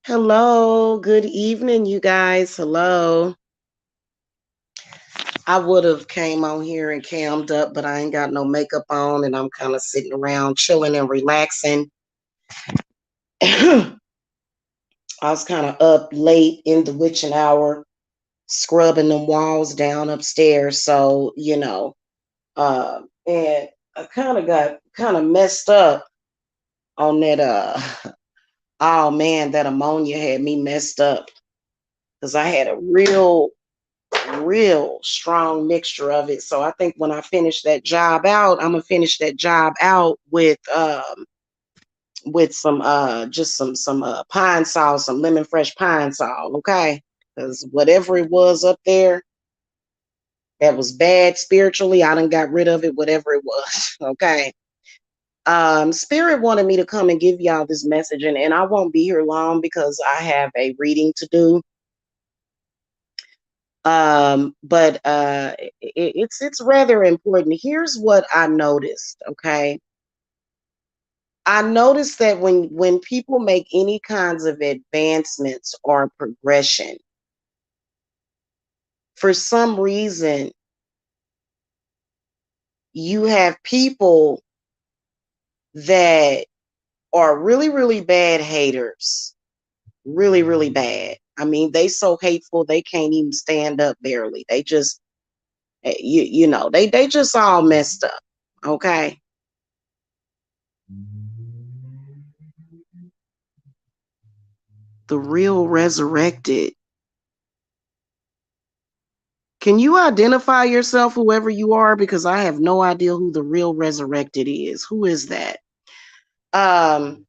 Hello, good evening, you guys. Hello. I would have came on here and cammed up, but I ain't got no makeup on, and I'm kind of sitting around chilling and relaxing. I was kind of up late in the witching hour, scrubbing them walls down upstairs. And I kind of got kind of messed up on that. Oh man, that ammonia had me messed up because I had a real strong mixture of it. So I think when I finish that job out, I'm gonna finish that job out with some just some pine sol, some lemon fresh pine sol, okay? Because whatever it was up there that was bad spiritually, I done got rid of it, whatever it was. Okay. Spirit wanted me to come and give y'all this message, and I won't be here long because I have a reading to do. But it's rather important. Here's what I noticed. Okay, I noticed that when people make any kinds of advancements or progression, for some reason you have people that are really bad haters, really bad. I mean, they so hateful they can't even stand up barely. They just they just all messed up. Okay. The real resurrected. Can you identify yourself, whoever you are? Because I have no idea who the real resurrected is. Who is that? Um,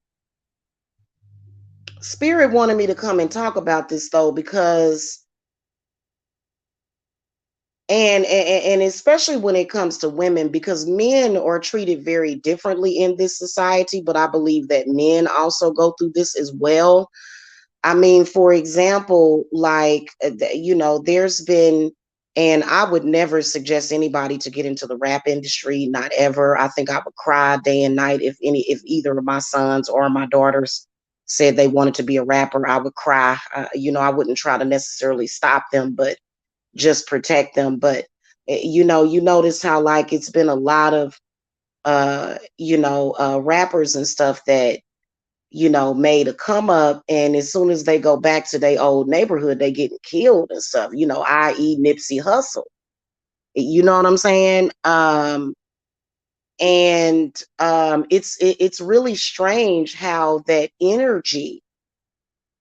Spirit wanted me to come and talk about this though, because and especially when it comes to women, because men are treated very differently in this society, but I believe that men also go through this as well. I mean, for example, like, there's been, and I would never suggest anybody to get into the rap industry, not ever. I think I would cry day and night if either of my sons or my daughters said they wanted to be a rapper. I would cry. I wouldn't try to necessarily stop them, but just protect them. But you notice how like it's been a lot of rappers and stuff that made a come up, and as soon as they go back to their old neighborhood, they getting killed and stuff, i.e. Nipsey Hussle. You know what I'm saying? And it's really strange how that energy,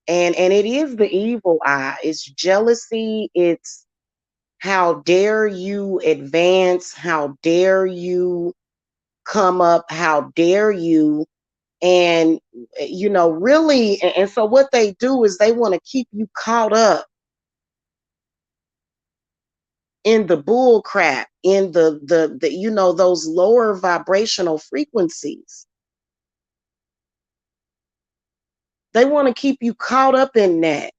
and it is the evil eye, it's jealousy, it's how dare you advance, how dare you come up, how dare you, and really, and so what they do is they want to keep you caught up in the bull crap, in the those lower vibrational frequencies. They want to keep you caught up in that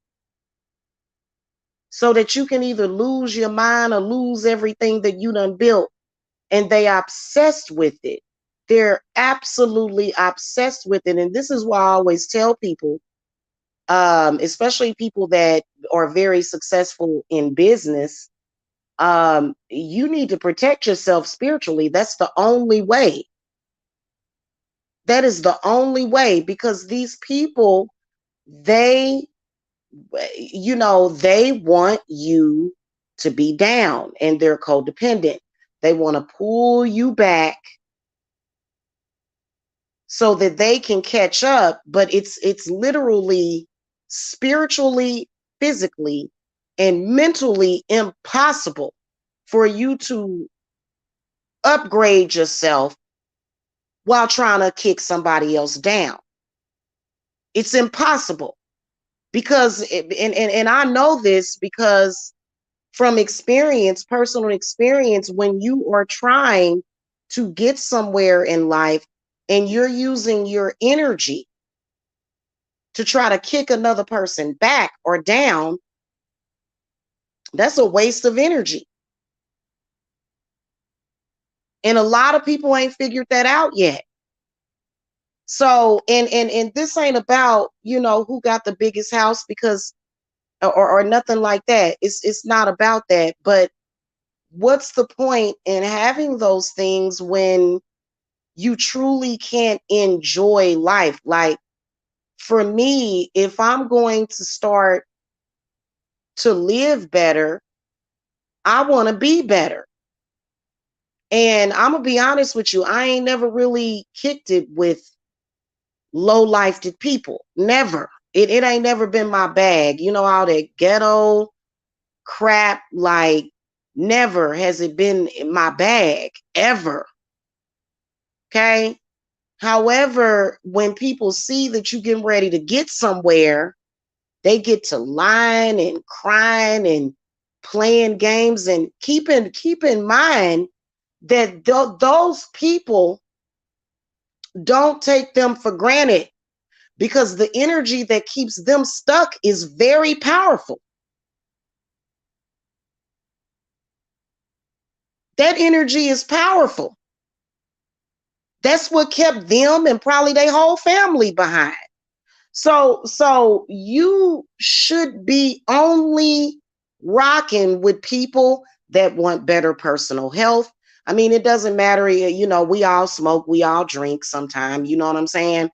so that you can either lose your mind or lose everything that you done built, and they obsessed with it. They're absolutely obsessed with it. And this is why I always tell people, especially people that are very successful in business, you need to protect yourself spiritually. That's the only way. That is the only way, because these people, they, they want you to be down, and they're codependent. They want to pull you back so that they can catch up, but it's literally spiritually, physically, and mentally impossible for you to upgrade yourself while trying to kick somebody else down. It's impossible, because and I know this because from experience, personal experience, when you are trying to get somewhere in life and you're using your energy to try to kick another person back or down, that's a waste of energy. And a lot of people ain't figured that out yet. So, and this ain't about, who got the biggest house, because or nothing like that. It's not about that. But what's the point in having those things when you truly can't enjoy life? Like, for me, if I'm going to start to live better, I want to be better. And I'm gonna be honest with you, I ain't never really kicked it with low-lifed people. Never. It ain't never been my bag. All that ghetto crap, like, never has it been in my bag, ever. Okay. However, when people see that you're getting ready to get somewhere, they get to lying and crying and playing games. And keep in mind that those people, don't take them for granted, because the energy that keeps them stuck is very powerful. That energy is powerful. That's what kept them and probably their whole family behind. So you should be only rocking with people that want better personal health. I mean, it doesn't matter, we all smoke, we all drink sometime, you know what I'm saying?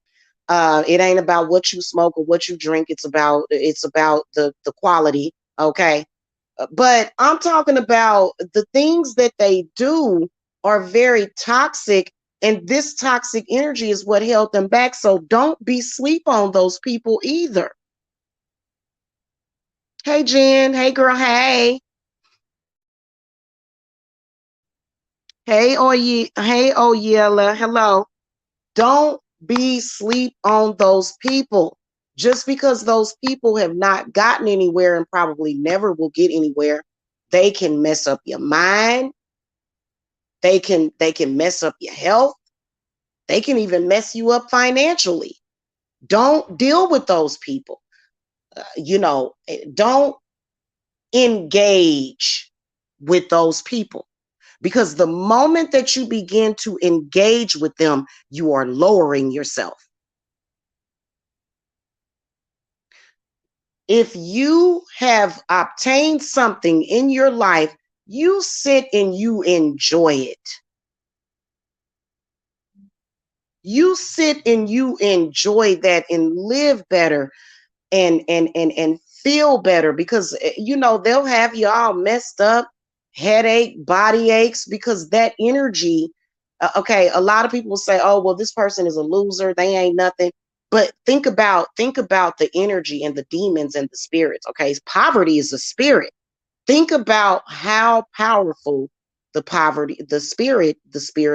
It ain't about what you smoke or what you drink. It's about the quality, okay? But I'm talking about the things that they do are very toxic, and this toxic energy is what held them back. So don't be sleep on those people either. Hey Jen, hey girl, hey Oyella, hello. Don't be sleep on those people. Just because those people have not gotten anywhere and probably never will get anywhere, they can mess up your mind. They can mess up your health. They can even mess you up financially. Don't deal with those people. Don't engage with those people, because the moment that you begin to engage with them, you are lowering yourself. If you have obtained something in your life, you sit and you enjoy it. You sit and you enjoy that and live better and feel better, because they'll have you all messed up, headache, body aches, because that energy. Okay, a lot of people say, oh well, this person is a loser, they ain't nothing. But think about the energy and the demons and the spirits. Okay, poverty is a spirit. Think about how powerful the spirit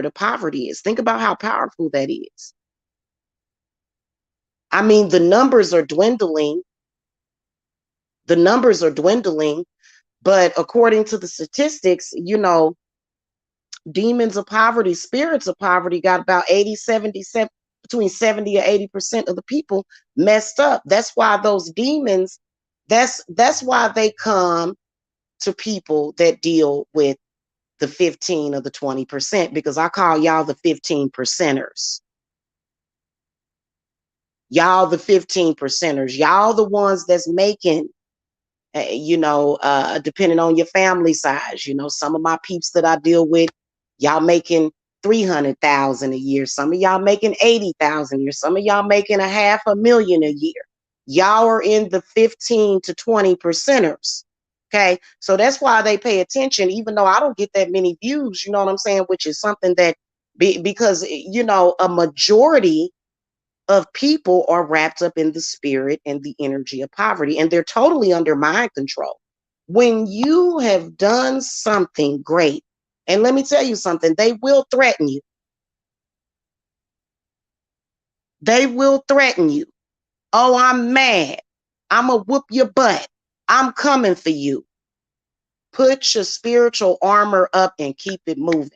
of poverty is. Think about how powerful that is. I mean, the numbers are dwindling, but according to the statistics, demons of poverty, spirits of poverty got about 80, 77, between 70 or 80% of the people messed up. That's why those demons, that's why they come to people that deal with the 15 or the 20%, because I call y'all the 15 percenters. Y'all the 15 percenters. Y'all the ones that's making, depending on your family size. Some of my peeps that I deal with, y'all making 300,000 a year. Some of y'all making 80,000 a year. Some of y'all making a half a million a year. Y'all are in the 15 to 20 percenters. Okay. So that's why they pay attention, even though I don't get that many views, you know what I'm saying? Which is something that, because, a majority of people are wrapped up in the spirit and the energy of poverty, and they're totally under mind control. When you have done something great, and let me tell you something, they will threaten you. They will threaten you. Oh, I'm mad. I'm going to whoop your butt. I'm coming for you. Put your spiritual armor up and keep it moving.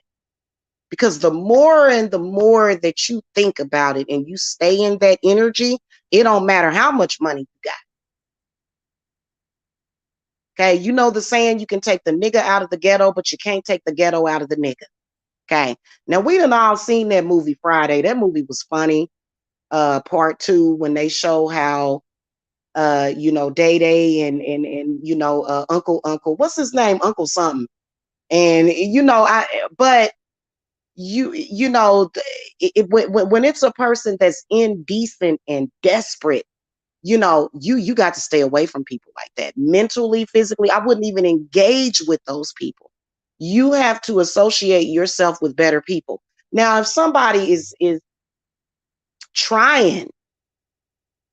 Because the more and the more that you think about it and you stay in that energy, it don't matter how much money you got. Okay, you know the saying, you can take the nigga out of the ghetto, but you can't take the ghetto out of the nigga. Okay, now we done all seen that movie Friday. That movie was funny. part 2, when they show how Day Day and Uncle, what's his name? Uncle something. And but when it's a person that's indecent and desperate, you got to stay away from people like that. Mentally, physically, I wouldn't even engage with those people. You have to associate yourself with better people. Now, if somebody is trying,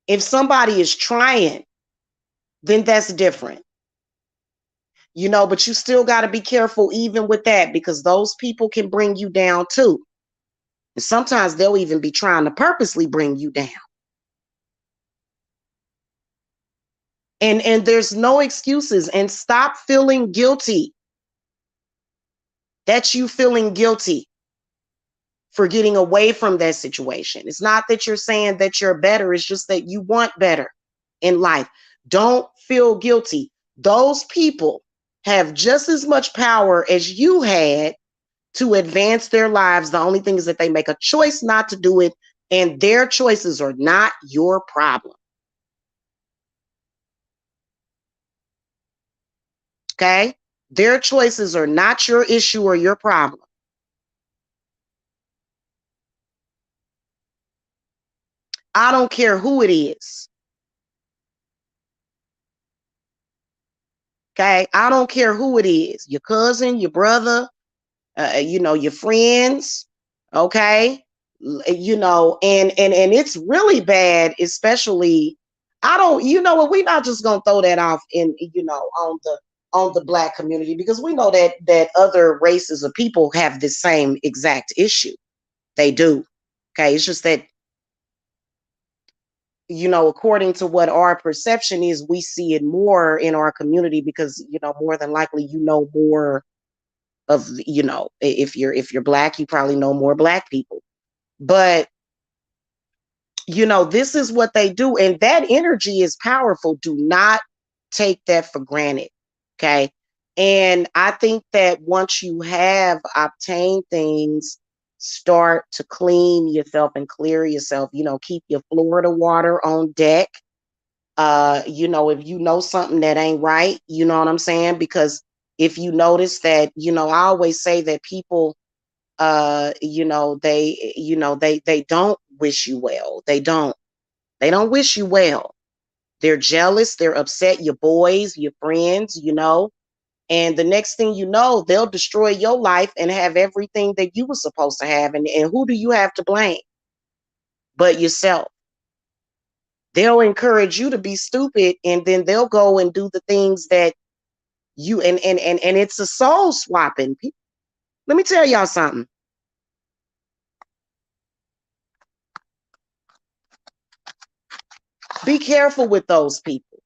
if somebody is trying, then that's different. But you still got to be careful even with that, because those people can bring you down too. And sometimes they'll even be trying to purposely bring you down. And there's no excuses, and stop feeling guilty. That's you feeling guilty for getting away from that situation. It's not that you're saying that you're better, it's just that you want better in life. Don't feel guilty. Those people have just as much power as you had to advance their lives. The only thing is that they make a choice not to do it, and their choices are not your problem. Okay? Their choices are not your issue or your problem. I don't care who it is. Okay? I don't care who it is. Your cousin, your brother, your friends. Okay? And it's really bad, especially, I don't, what, we're not just gonna throw that off in, on the Black community, because we know that other races of people have the same exact issue. They do. Okay? It's just that, according to what our perception is, we see it more in our community because, more than likely, more of, if you're Black, you probably know more Black people. But, this is what they do. And that energy is powerful. Do not take that for granted. Okay. And I think that once you have obtained things, start to clean yourself and clear yourself. Keep your Florida water on deck. If you know something that ain't right, you know what I'm saying? Because if you notice that, I always say that people, they don't wish you well. They don't wish you well. They're jealous, they're upset, your boys, your friends, and the next thing you know, they'll destroy your life and have everything that you were supposed to have. And who do you have to blame but yourself? They'll encourage you to be stupid, and then they'll go and do the things that you and it's a soul swapping. Let me tell y'all something. Be careful with those people.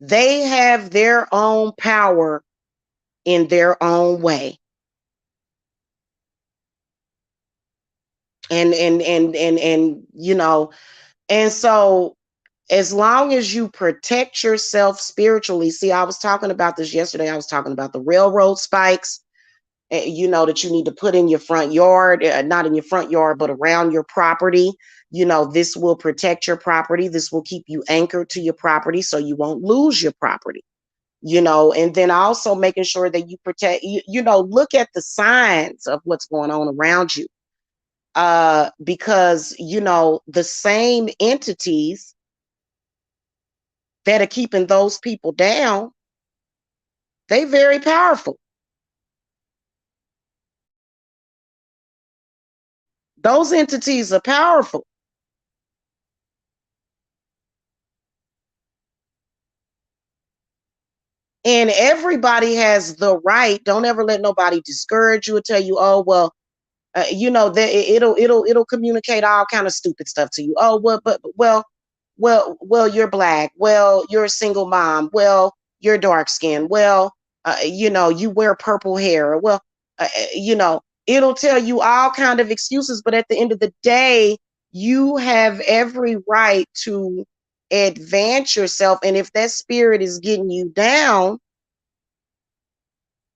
They have their own power in their own way. And so as long as you protect yourself spiritually, see, I was talking about this yesterday. I was talking about the railroad spikes, that you need to put in your front yard, not in your front yard, but around your property. This will protect your property. This will keep you anchored to your property so you won't lose your property. And then also making sure that you protect, look at the signs of what's going on around you. Because, the same entities that are keeping those people down, they very powerful. Those entities are powerful. And everybody has the right. Don't ever let nobody discourage you or tell you, oh, well, that it'll communicate all kind of stupid stuff to you. Oh, well, you're Black. Well, you're a single mom. Well, you're dark skinned. Well, you wear purple hair. Well, it'll tell you all kind of excuses. But at the end of the day, you have every right to advance yourself. And if that spirit is getting you down,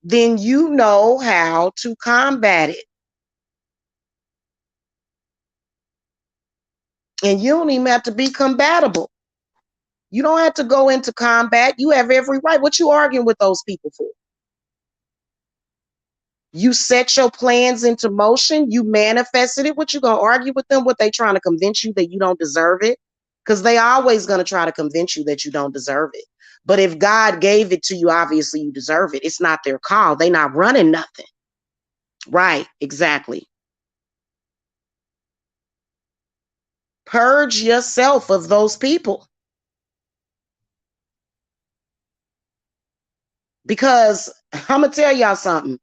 then you know how to combat it. And you don't even have to be compatible. You don't have to go into combat. You have every right. What you arguing with those people for? You set your plans into motion. You manifested it. What you gonna argue with them? What they trying to convince you that you don't deserve it? Because they always gonna try to convince you that you don't deserve it. But if God gave it to you, obviously you deserve it. It's not their call. They not running nothing. Right, exactly. Purge yourself of those people. Because I'm gonna tell y'all something.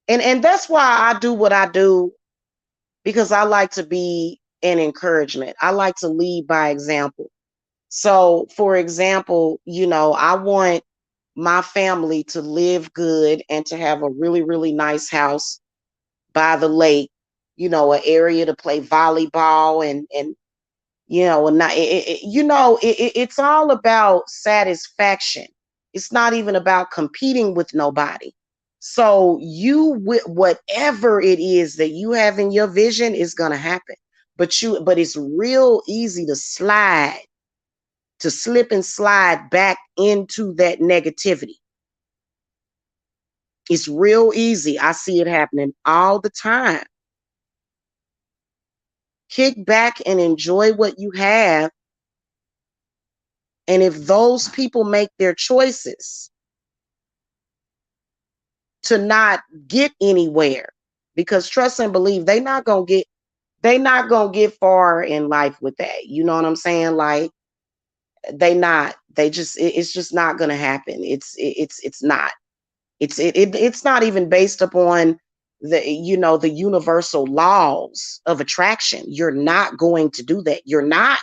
And that's why I do what I do, because I like to be an encouragement. I like to lead by example. So, for example, I want my family to live good and to have a really, really nice house by the lake, an area to play volleyball and and not, it's all about satisfaction. It's not even about competing with nobody. So whatever it is that you have in your vision is going to happen. But it's real easy to slip and slide back into that negativity. It's real easy. I see it happening all the time. Kick back and enjoy what you have. And if those people make their choices to not get anywhere, because trust and believe, they not gonna get far in life with that. You know what I'm saying? Like, it's just not gonna happen. It's not. It's not even based upon the universal laws of attraction. You're not going to do that. You're not.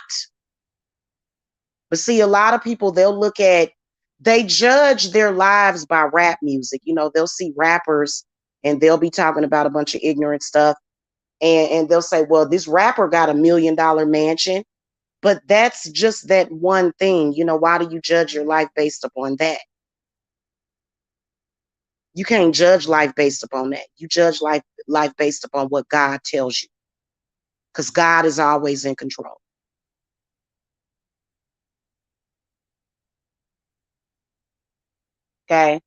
But see, a lot of people, they judge their lives by rap music. They'll see rappers and they'll be talking about a bunch of ignorant stuff. And they'll say, well, this rapper got $1 million mansion. But that's just that one thing. Why do you judge your life based upon that? You can't judge life based upon that. You judge life based upon what God tells you. Because God is always in control. Okay.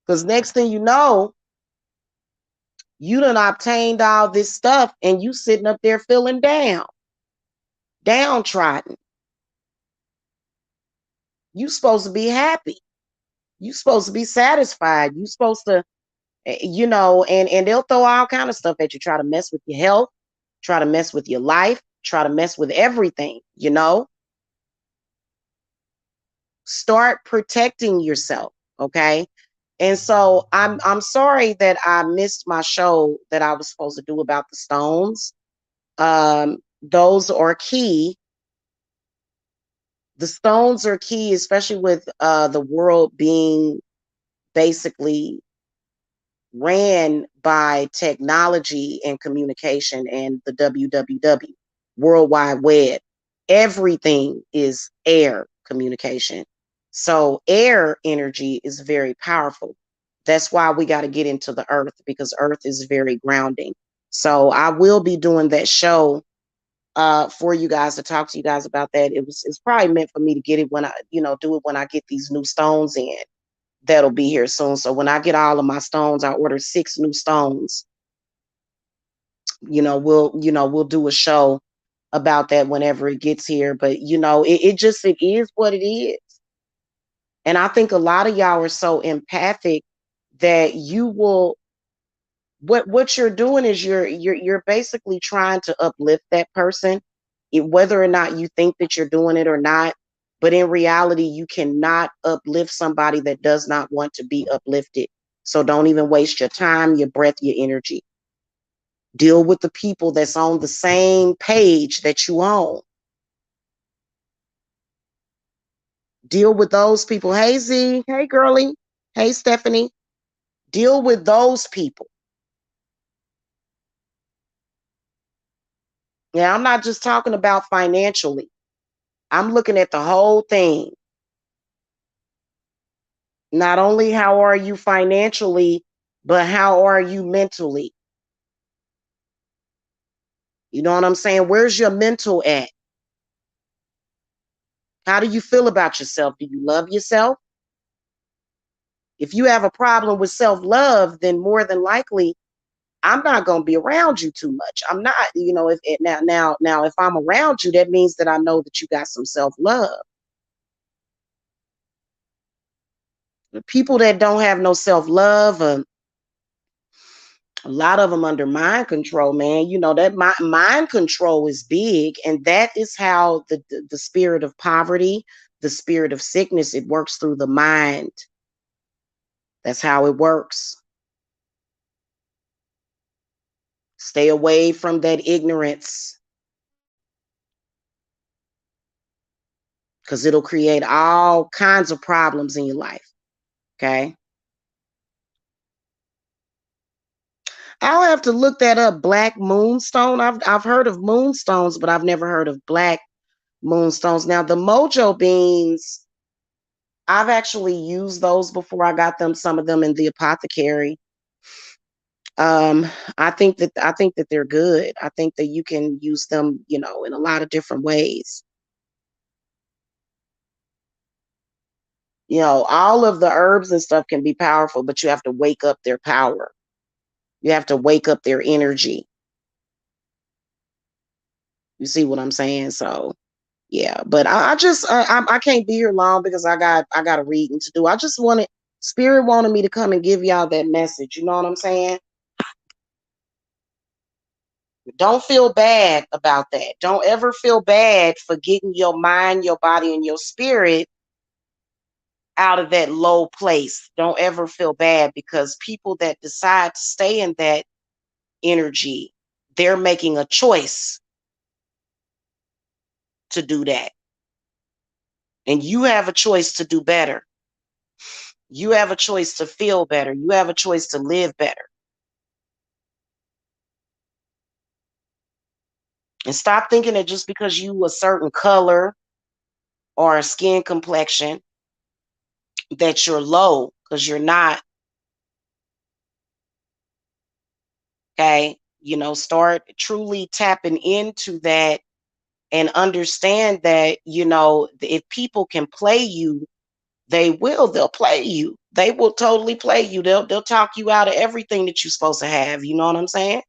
Because next thing you know, you done obtained all this stuff and you sitting up there feeling downtrodden. You supposed to be happy. You supposed to be satisfied. You supposed to, and they'll throw all kind of stuff at you, try to mess with your health, try to mess with your life, try to mess with everything. Start protecting yourself, okay? And so I'm sorry that I missed my show that I was supposed to do about the stones. Those are key. The stones are key, especially with the world being basically ran by technology and communication and the WWW, World Wide Web. Everything is air communication. So air energy is very powerful. That's why we got to get into the earth, because earth is very grounding. So I will be doing that show for you guys, to talk to you guys about that. It's probably meant for me to get it when I, do it when I get these new stones in. That'll be here soon. So when I get all of my stones, I ordered 6 new stones. We'll do a show about that whenever it gets here. But it is what it is. And I think a lot of y'all are so empathic that you will, what you're doing is you're basically trying to uplift that person, whether or not you think that you're doing it or not. But in reality, you cannot uplift somebody that does not want to be uplifted. So don't even waste your time, your breath, your energy. Deal with the people that's on the same page that you own. Deal with those people. Hey Z, hey girly, hey Stephanie. Deal with those people. Yeah, I'm not just talking about financially. I'm looking at the whole thing. Not only how are you financially, but how are you mentally? You know what I'm saying? Where's your mental at? How do you feel about yourself? Do you love yourself? If you have a problem with self-love, then more than likely I'm not going to be around you too much. I'm not, if it, now if I'm around you, that means that I know that you got some self-love. The people that don't have no self-love, a lot of them under mind control, man. That mind control is big, and that is how the spirit of poverty, the spirit of sickness, it works through the mind. That's how it works. Stay away from that ignorance, because it'll create all kinds of problems in your life. Okay. I'll have to look that up. Black moonstone. I've heard of moonstones, but I've never heard of black moonstones. Now the mojo beans, I've actually used those before. I got them, some of them in the apothecary. Um, I think that they're good. I think that you can use them, in a lot of different ways. All of the herbs and stuff can be powerful, but you have to wake up their power. You have to wake up their energy. You see what I'm saying? So yeah, but I just I can't be here long because I got a reading to do. I just wanted Spirit wanted me to come and give y'all that message. You know what I'm saying? Don't feel bad about that. Don't ever feel bad for getting your mind, your body, and your spirit out of that low place. Don't ever feel bad, because people that decide to stay in that energy, they're making a choice to do that. And you have a choice to do better. You have a choice to feel better. You have a choice to live better. And stop thinking that just because you a certain color or a skin complexion that you're low, because you're not. Okay. Start truly tapping into that and understand that, if people can play you, they'll play you. They will totally play you. They'll talk you out of everything that you're supposed to have. You know what I'm saying?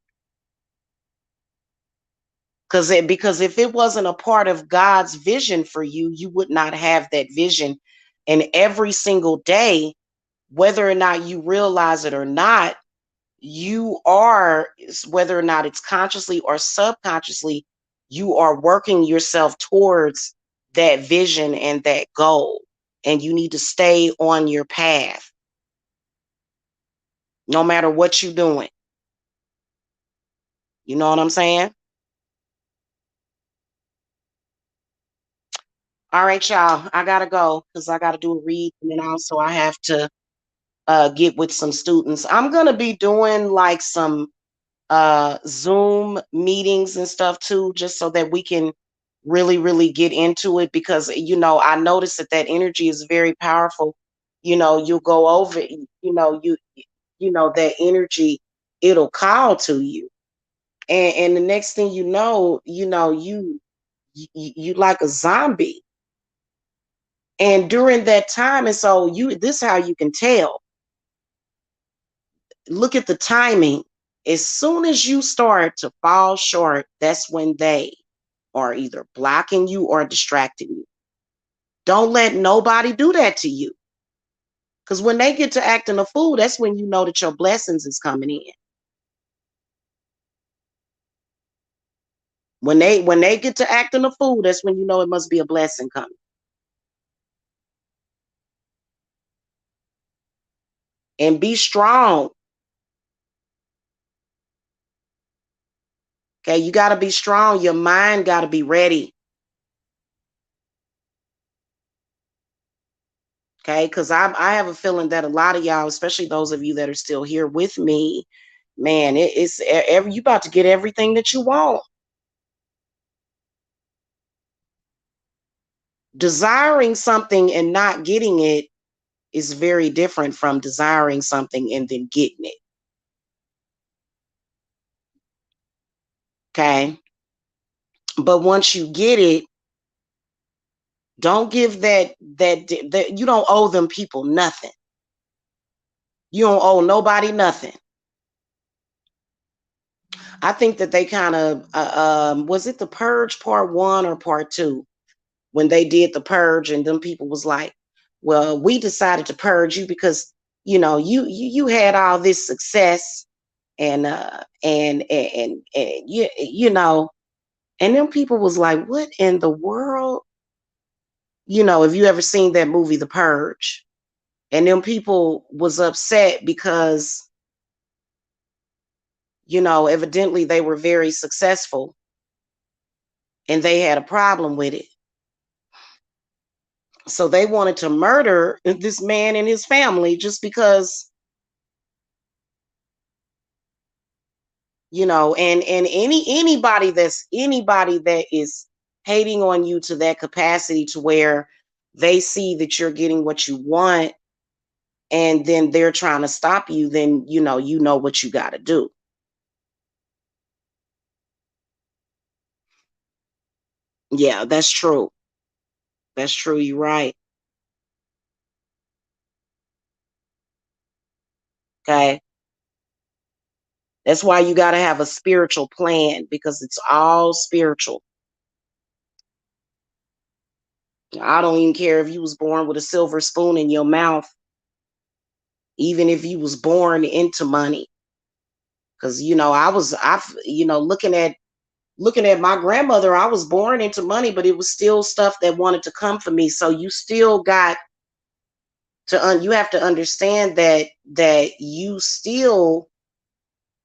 Because if it wasn't a part of God's vision for you, you would not have that vision. And every single day, whether or not you realize it or not, you are, whether or not it's consciously or subconsciously, you are working yourself towards that vision and that goal. And you need to stay on your path, no matter what you're doing. You know what I'm saying? All right, y'all. I gotta go because I gotta do a read, and then also I have to get with some students. I'm gonna be doing like some Zoom meetings and stuff too, just so that we can really, really get into it, because I noticed that energy is very powerful. You'll go over it, that energy, it'll call to you. And the next thing you like a zombie. And during that time, and so this is how you can tell. Look at the timing. As soon as you start to fall short, that's when they are either blocking you or distracting you. Don't let nobody do that to you. Because when they get to acting a fool, that's when you know that your blessings is coming in. When they get to acting a fool, that's when you know it must be a blessing coming. And be strong. Okay, you got to be strong. Your mind got to be ready. Okay, because I have a feeling that a lot of y'all, especially those of you that are still here with me, man, it's you about to get everything that you want. Desiring something and not getting it is very different from desiring something and then getting it. Okay. But once you get it, don't give that you don't owe them people nothing. You don't owe nobody nothing. I think that they kind of was it the Purge Part 1 or Part 2 when they did the purge, and them people was like, well, we decided to purge you because you had all this success, and and then people was like, what in the world? If you ever seen that movie The Purge, and then people was upset because evidently they were very successful and they had a problem with it. So they wanted to murder this man and his family just because, and anybody that is hating on you to that capacity to where they see that you're getting what you want and then they're trying to stop you, then you know what you got to do. Yeah, that's true. That's true. You're right. Okay. That's why you got to have a spiritual plan, because it's all spiritual. I don't even care if you was born with a silver spoon in your mouth, even if you was born into money. Because I've looking at my grandmother, I was born into money, but it was still stuff that wanted to come for me. So you still got to you have to understand that you still,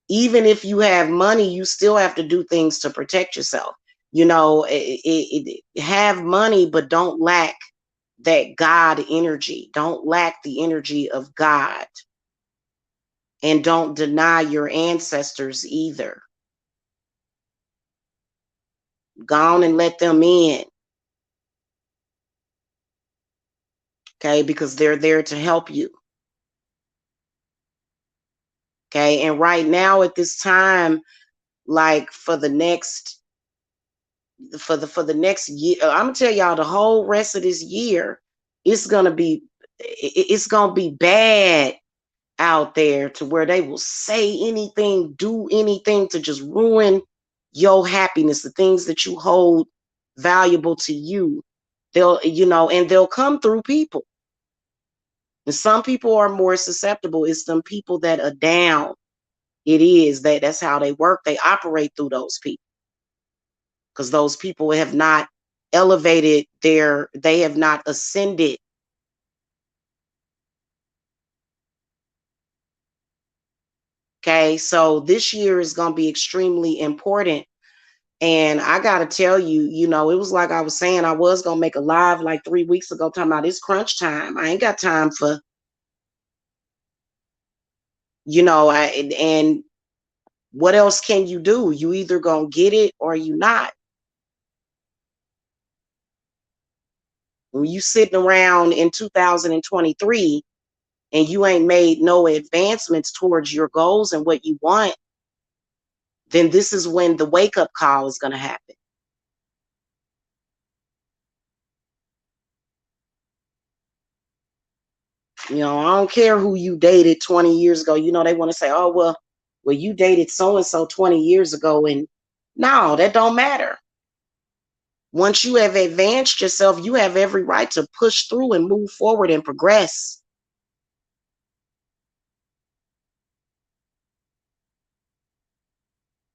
even if you have money, you still have to do things to protect yourself. Have money, but don't lack that God energy. Don't lack the energy of God, and don't deny your ancestors either. Go on and let them in, okay? Because they're there to help you, okay? And right now at this time, like for the next year, I'm gonna tell y'all the whole rest of this year, it's gonna be it's gonna be bad out there, to where they will say anything, do anything to just ruin your happiness, the things that you hold valuable to you. And they'll come through people. And some people are more susceptible. It's some people that are down. That's how they work. They operate through those people, because those people have not elevated they have not ascended. Okay, so this year is going to be extremely important. And I got to tell you, it was like I was saying, I was going to make a live like 3 weeks ago talking about it's crunch time. I ain't got time for, and what else can you do? You either going to get it or you not. When you sitting around in 2023 and you ain't made no advancements towards your goals and what you want, then this is when the wake up call is going to happen. I don't care who you dated 20 years ago. They want to say, oh, well, you dated so and so 20 years ago. And no, that don't matter. Once you have advanced yourself, you have every right to push through and move forward and progress.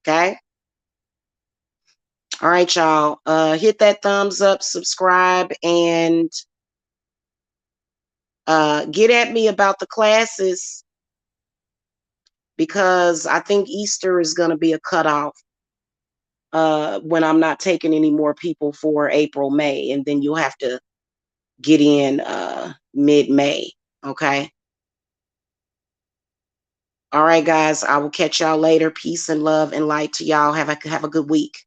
Okay. All right, y'all. Hit that thumbs up, subscribe, and get at me about the classes, because I think Easter is going to be a cutoff when I'm not taking any more people for April, May, and then you'll have to get in mid-May. Okay. All right, guys. I will catch y'all later. Peace and love and light to y'all. Have a good week.